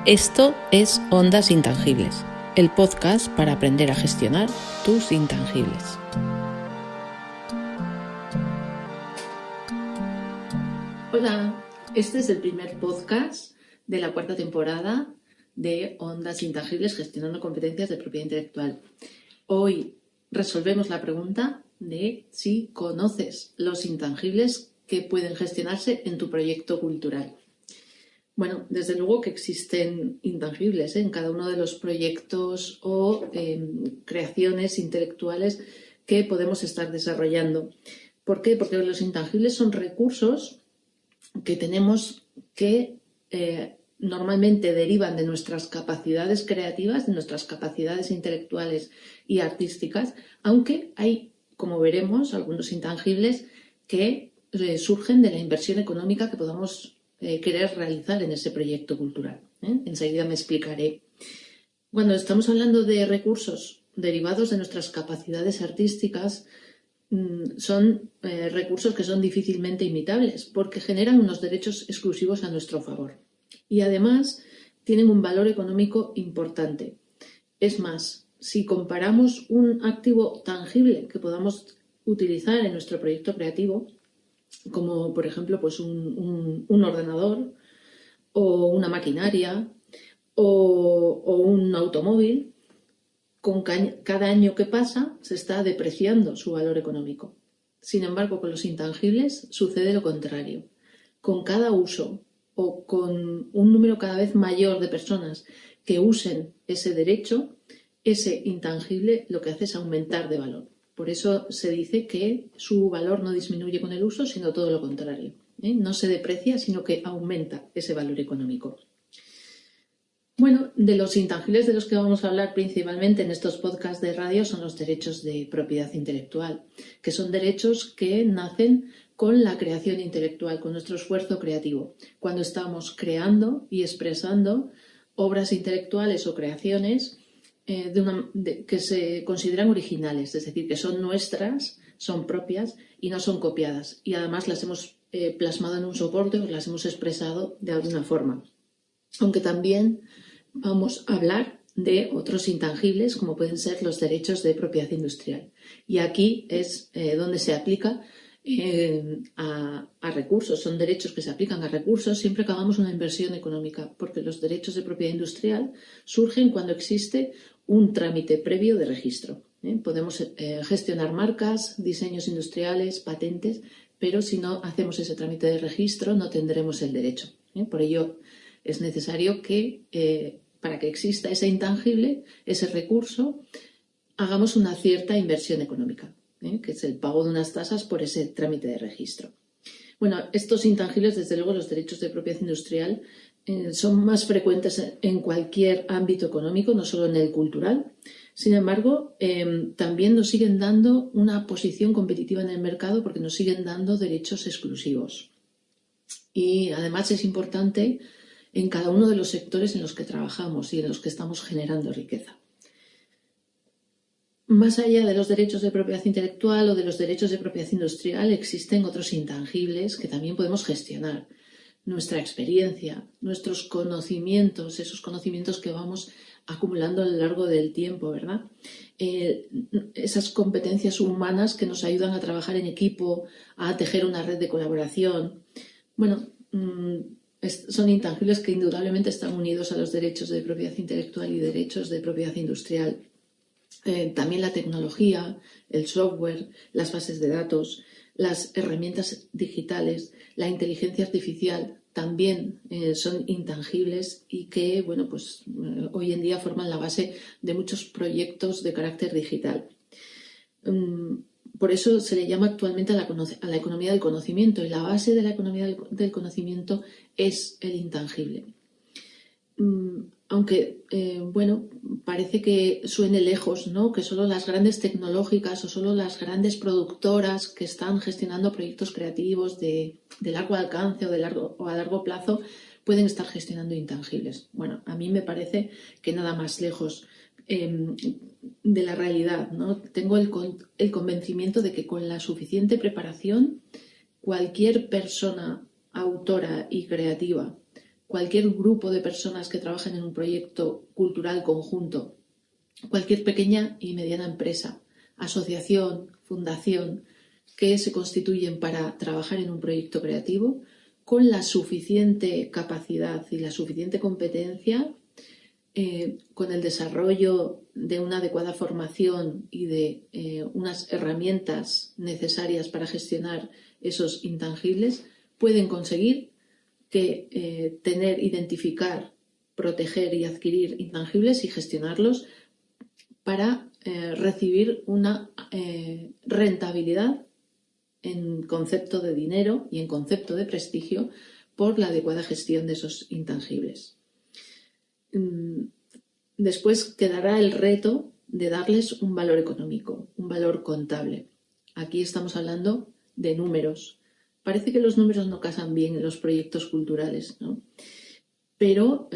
Esto es Ondas Intangibles, el podcast para aprender a gestionar tus intangibles. Hola, este es el primer podcast de la cuarta temporada de Ondas Intangibles gestionando competencias de propiedad intelectual. Hoy resolvemos la pregunta de si conoces los intangibles que pueden gestionarse en tu proyecto cultural. Bueno, desde luego que existen intangibles en cada uno de los proyectos o creaciones intelectuales que podemos estar desarrollando. ¿Por qué? Porque los intangibles son recursos que tenemos que normalmente derivan de nuestras capacidades creativas, de nuestras capacidades intelectuales y artísticas, aunque hay, como veremos, algunos intangibles que surgen de la inversión económica que podamos querer realizar en ese proyecto cultural. Enseguida me explicaré. Cuando estamos hablando de recursos derivados de nuestras capacidades artísticas, son recursos que son difícilmente imitables porque generan unos derechos exclusivos a nuestro favor y además tienen un valor económico importante. Es más, si comparamos un activo tangible que podamos utilizar en nuestro proyecto creativo, como por ejemplo pues un ordenador o una maquinaria o un automóvil, con cada año que pasa se está depreciando su valor económico. Sin embargo, con los intangibles sucede lo contrario. Con cada uso o con un número cada vez mayor de personas que usen ese derecho, ese intangible lo que hace es aumentar de valor. Por eso se dice que su valor no disminuye con el uso, sino todo lo contrario. No se deprecia, sino que aumenta ese valor económico. Bueno, de los intangibles de los que vamos a hablar principalmente en estos podcasts de radio son los derechos de propiedad intelectual, que son derechos que nacen con la creación intelectual, con nuestro esfuerzo creativo. Cuando estamos creando y expresando obras intelectuales o creaciones que se consideran originales, es decir, que son nuestras, son propias y no son copiadas. Y además las hemos plasmado en un soporte o las hemos expresado de alguna forma. Aunque también vamos a hablar de otros intangibles como pueden ser los derechos de propiedad industrial. Y aquí es donde se aplica a recursos, son derechos que se aplican a recursos siempre que hagamos una inversión económica, porque los derechos de propiedad industrial surgen cuando existe un trámite previo de registro. Podemos gestionar marcas, diseños industriales, patentes, pero si no hacemos ese trámite de registro no tendremos el derecho. Por ello es necesario que para que exista ese intangible, ese recurso, hagamos una cierta inversión económica, que es el pago de unas tasas por ese trámite de registro. Bueno, estos intangibles, desde luego, los derechos de propiedad industrial, son más frecuentes en cualquier ámbito económico, no solo en el cultural. Sin embargo, también nos siguen dando una posición competitiva en el mercado porque nos siguen dando derechos exclusivos. Y además es importante en cada uno de los sectores en los que trabajamos y en los que estamos generando riqueza. Más allá de los derechos de propiedad intelectual o de los derechos de propiedad industrial, existen otros intangibles que también podemos gestionar. Nuestra experiencia, nuestros conocimientos, esos conocimientos que vamos acumulando a lo largo del tiempo, ¿verdad? Esas competencias humanas que nos ayudan a trabajar en equipo, a tejer una red de colaboración. Bueno, son intangibles que indudablemente están unidos a los derechos de propiedad intelectual y derechos de propiedad industrial. También la tecnología, el software, las bases de datos, las herramientas digitales, la inteligencia artificial también son intangibles y que hoy en día forman la base de muchos proyectos de carácter digital. Por eso se le llama actualmente a la economía del conocimiento, y la base de la economía del conocimiento es el intangible. Aunque, parece que suene lejos, ¿no? Que solo las grandes tecnológicas o solo las grandes productoras que están gestionando proyectos creativos de largo alcance o a largo plazo pueden estar gestionando intangibles. Bueno, a mí me parece que nada más lejos de la realidad, ¿no? Tengo el convencimiento de que con la suficiente preparación cualquier persona autora y creativa, cualquier grupo de personas que trabajen en un proyecto cultural conjunto, cualquier pequeña y mediana empresa, asociación, fundación, que se constituyen para trabajar en un proyecto creativo, con la suficiente capacidad y la suficiente competencia, con el desarrollo de una adecuada formación y de unas herramientas necesarias para gestionar esos intangibles, pueden conseguir que identificar, proteger y adquirir intangibles y gestionarlos para recibir una rentabilidad en concepto de dinero y en concepto de prestigio por la adecuada gestión de esos intangibles. Después quedará el reto de darles un valor económico, un valor contable. Aquí estamos hablando de números. Parece que los números no casan bien en los proyectos culturales, ¿no? Pero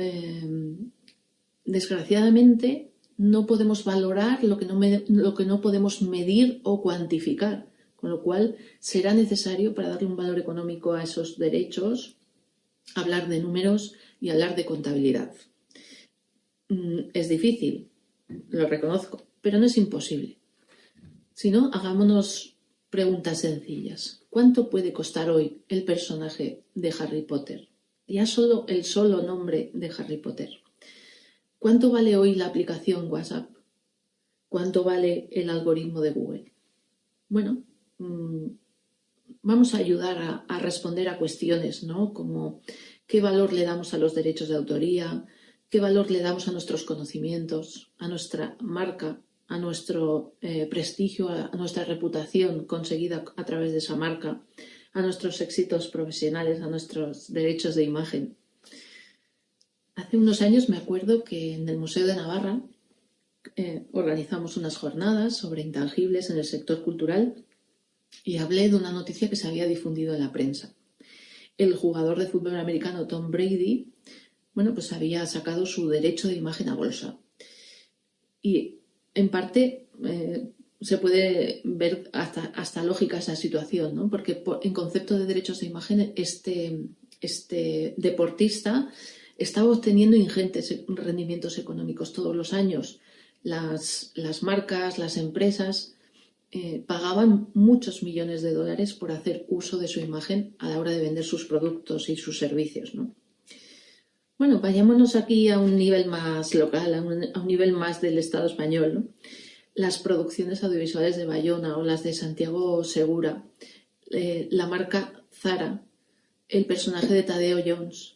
desgraciadamente no podemos valorar lo que no podemos medir o cuantificar, con lo cual será necesario, para darle un valor económico a esos derechos, hablar de números y hablar de contabilidad. Es difícil, lo reconozco, pero no es imposible. Si no, hagámonos preguntas sencillas. ¿Cuánto puede costar hoy el personaje de Harry Potter? Ya solo el solo nombre de Harry Potter. ¿Cuánto vale hoy la aplicación WhatsApp? ¿Cuánto vale el algoritmo de Google? Bueno, vamos a ayudar a responder a cuestiones, ¿no? Como qué valor le damos a los derechos de autoría, qué valor le damos a nuestros conocimientos, a nuestra marca, a nuestro prestigio, a nuestra reputación conseguida a través de esa marca, a nuestros éxitos profesionales, a nuestros derechos de imagen. Hace unos años me acuerdo que en el Museo de Navarra organizamos unas jornadas sobre intangibles en el sector cultural y hablé de una noticia que se había difundido en la prensa. El jugador de fútbol americano Tom Brady, pues había sacado su derecho de imagen a bolsa. Y en parte se puede ver hasta lógica esa situación, ¿no? Porque en concepto de derechos de imagen este deportista estaba obteniendo ingentes rendimientos económicos todos los años. Las marcas, las empresas pagaban muchos millones de dólares por hacer uso de su imagen a la hora de vender sus productos y sus servicios, ¿no? Bueno, vayámonos aquí a un nivel más local, a un nivel más del Estado español, ¿no? Las producciones audiovisuales de Bayona o las de Santiago Segura, la marca Zara, el personaje de Tadeo Jones,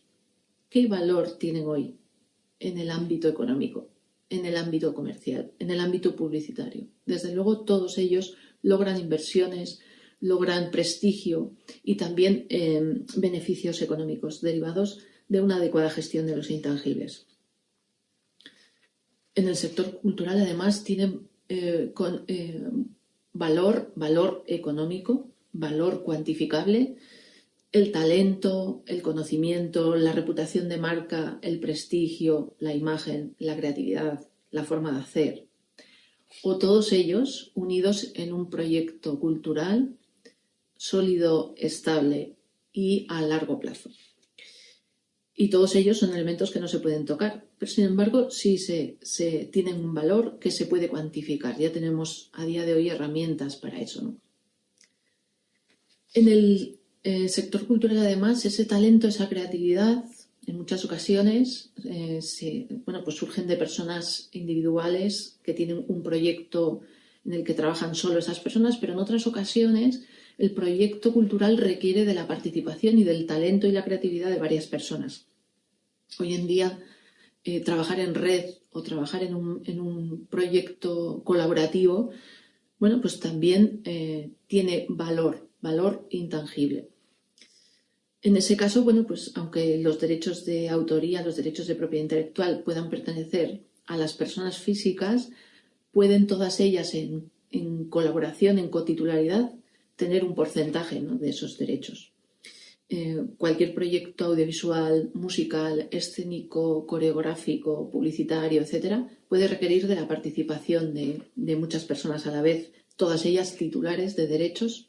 ¿qué valor tienen hoy en el ámbito económico, en el ámbito comercial, en el ámbito publicitario? Desde luego todos ellos logran inversiones, logran prestigio y también beneficios económicos derivados de una adecuada gestión de los intangibles. En el sector cultural, además, tienen valor económico, valor cuantificable, el talento, el conocimiento, la reputación de marca, el prestigio, la imagen, la creatividad, la forma de hacer, o todos ellos unidos en un proyecto cultural sólido, estable y a largo plazo. Y todos ellos son elementos que no se pueden tocar, pero sin embargo sí se tienen un valor que se puede cuantificar. Ya tenemos a día de hoy herramientas para eso, ¿no? En el sector cultural, además, ese talento, esa creatividad, en muchas ocasiones surgen de personas individuales que tienen un proyecto en el que trabajan solo esas personas, pero en otras ocasiones el proyecto cultural requiere de la participación y del talento y la creatividad de varias personas. Hoy en día, trabajar en red o trabajar en un proyecto colaborativo, pues también tiene valor intangible. En ese caso, aunque los derechos de autoría, los derechos de propiedad intelectual puedan pertenecer a las personas físicas, pueden todas ellas en colaboración, en cotitularidad, tener un porcentaje, ¿no?, de esos derechos. Cualquier proyecto audiovisual, musical, escénico, coreográfico, publicitario, etcétera, puede requerir de la participación de muchas personas a la vez, todas ellas titulares de derechos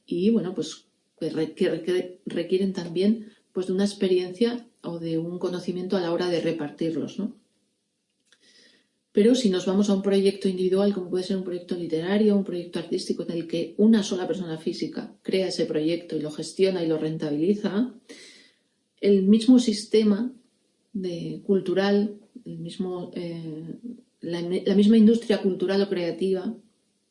y, que requieren también pues, de una experiencia o de un conocimiento a la hora de repartirlos, ¿no? Pero si nos vamos a un proyecto individual, como puede ser un proyecto literario, un proyecto artístico, en el que una sola persona física crea ese proyecto y lo gestiona y lo rentabiliza, el mismo sistema cultural, la misma industria cultural o creativa,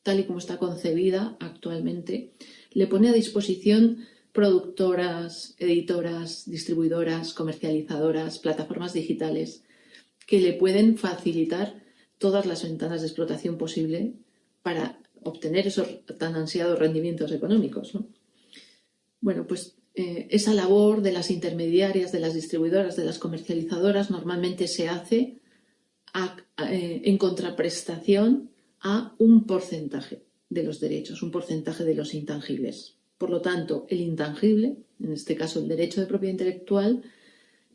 tal y como está concebida actualmente, le pone a disposición productoras, editoras, distribuidoras, comercializadoras, plataformas digitales, que le pueden facilitar todas las ventanas de explotación posible para obtener esos tan ansiados rendimientos económicos, ¿no? Bueno, pues esa labor de las intermediarias, de las distribuidoras, de las comercializadoras, normalmente se hace en contraprestación a un porcentaje de los derechos, un porcentaje de los intangibles. Por lo tanto, el intangible, en este caso el derecho de propiedad intelectual,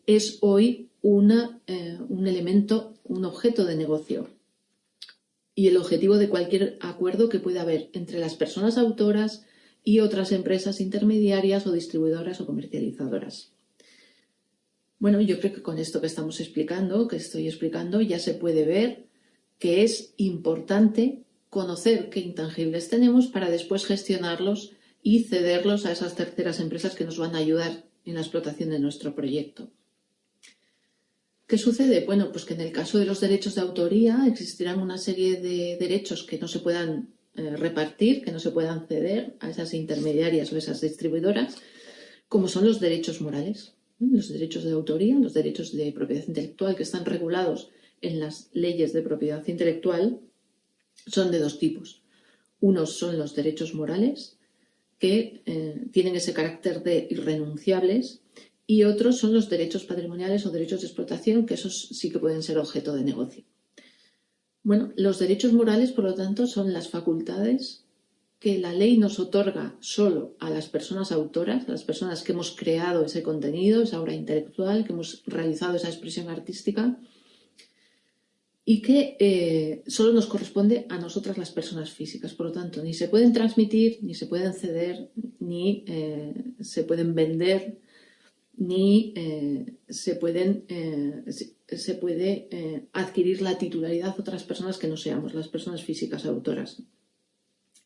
es hoy un elemento, un objeto de negocio y el objetivo de cualquier acuerdo que pueda haber entre las personas autoras y otras empresas intermediarias o distribuidoras o comercializadoras. Bueno, yo creo que con esto que estoy explicando, ya se puede ver que es importante conocer qué intangibles tenemos para después gestionarlos y cederlos a esas terceras empresas que nos van a ayudar en la explotación de nuestro proyecto. ¿Qué sucede? Bueno, pues que en el caso de los derechos de autoría existirán una serie de derechos que no se puedan repartir, que no se puedan ceder a esas intermediarias o esas distribuidoras, como son los derechos morales. Los derechos de autoría, los derechos de propiedad intelectual que están regulados en las leyes de propiedad intelectual son de dos tipos. Unos son los derechos morales, que tienen ese carácter de irrenunciables, y otros son los derechos patrimoniales o derechos de explotación, que esos sí que pueden ser objeto de negocio. Bueno, los derechos morales, por lo tanto, son las facultades que la ley nos otorga solo a las personas autoras, a las personas que hemos creado ese contenido, esa obra intelectual, que hemos realizado esa expresión artística, y que solo nos corresponde a nosotras las personas físicas. Por lo tanto, ni se pueden transmitir, ni se pueden ceder, ni se pueden vender, ni se puede adquirir la titularidad de otras personas que no seamos las personas físicas autoras.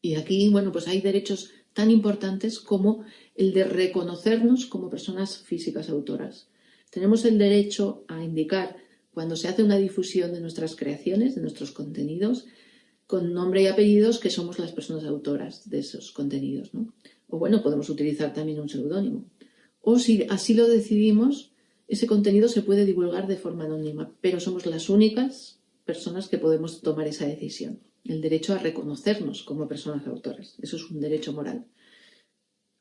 Y aquí, bueno, pues hay derechos tan importantes como el de reconocernos como personas físicas autoras. Tenemos el derecho a indicar cuando se hace una difusión de nuestras creaciones, de nuestros contenidos, con nombre y apellidos, que somos las personas autoras de esos contenidos, ¿no? O bueno, podemos utilizar también un seudónimo. O si así lo decidimos, ese contenido se puede divulgar de forma anónima, pero somos las únicas personas que podemos tomar esa decisión. El derecho a reconocernos como personas autoras. Eso es un derecho moral.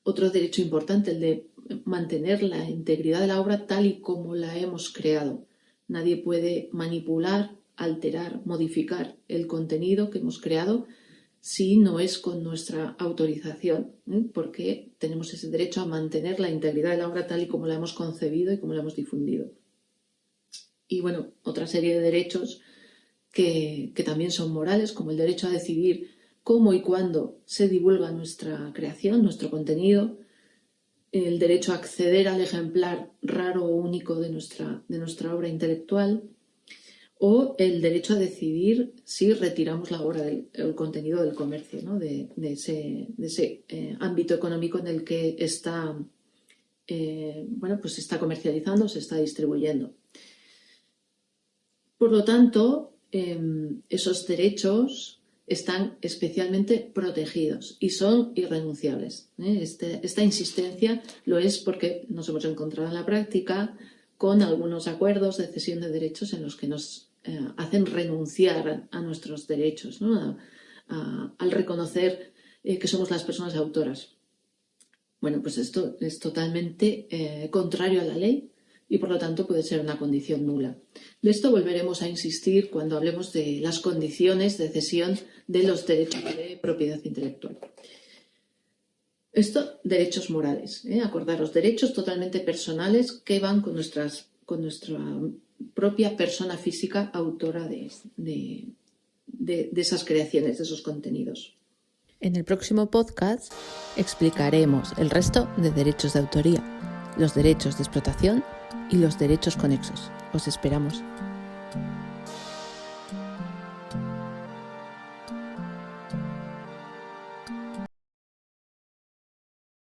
Otro derecho importante, el de mantener la integridad de la obra tal y como la hemos creado. Nadie puede manipular, alterar, modificar el contenido que hemos creado si no es con nuestra autorización, porque tenemos ese derecho a mantener la integridad de la obra tal y como la hemos concebido y como la hemos difundido. Y bueno, otra serie de derechos que también son morales, como el derecho a decidir cómo y cuándo se divulga nuestra creación, nuestro contenido, el derecho a acceder al ejemplar raro o único de nuestra obra intelectual, o el derecho a decidir si retiramos la obra el contenido del comercio, ¿no? de ese ámbito económico en el que está, pues se está comercializando, se está distribuyendo. Por lo tanto, esos derechos están especialmente protegidos y son irrenunciables. Esta insistencia lo es porque nos hemos encontrado en la práctica con algunos acuerdos de cesión de derechos en los que nos hacen renunciar a nuestros derechos, ¿no? al reconocer que somos las personas autoras. Bueno, pues esto es totalmente contrario a la ley y por lo tanto puede ser una condición nula. De esto volveremos a insistir cuando hablemos de las condiciones de cesión de los derechos de propiedad intelectual. Esto, derechos morales, acordaros, derechos totalmente personales que van con nuestra propia persona física autora de esas creaciones, de esos contenidos. En el próximo podcast explicaremos el resto de derechos de autoría, los derechos de explotación y los derechos conexos. Os esperamos.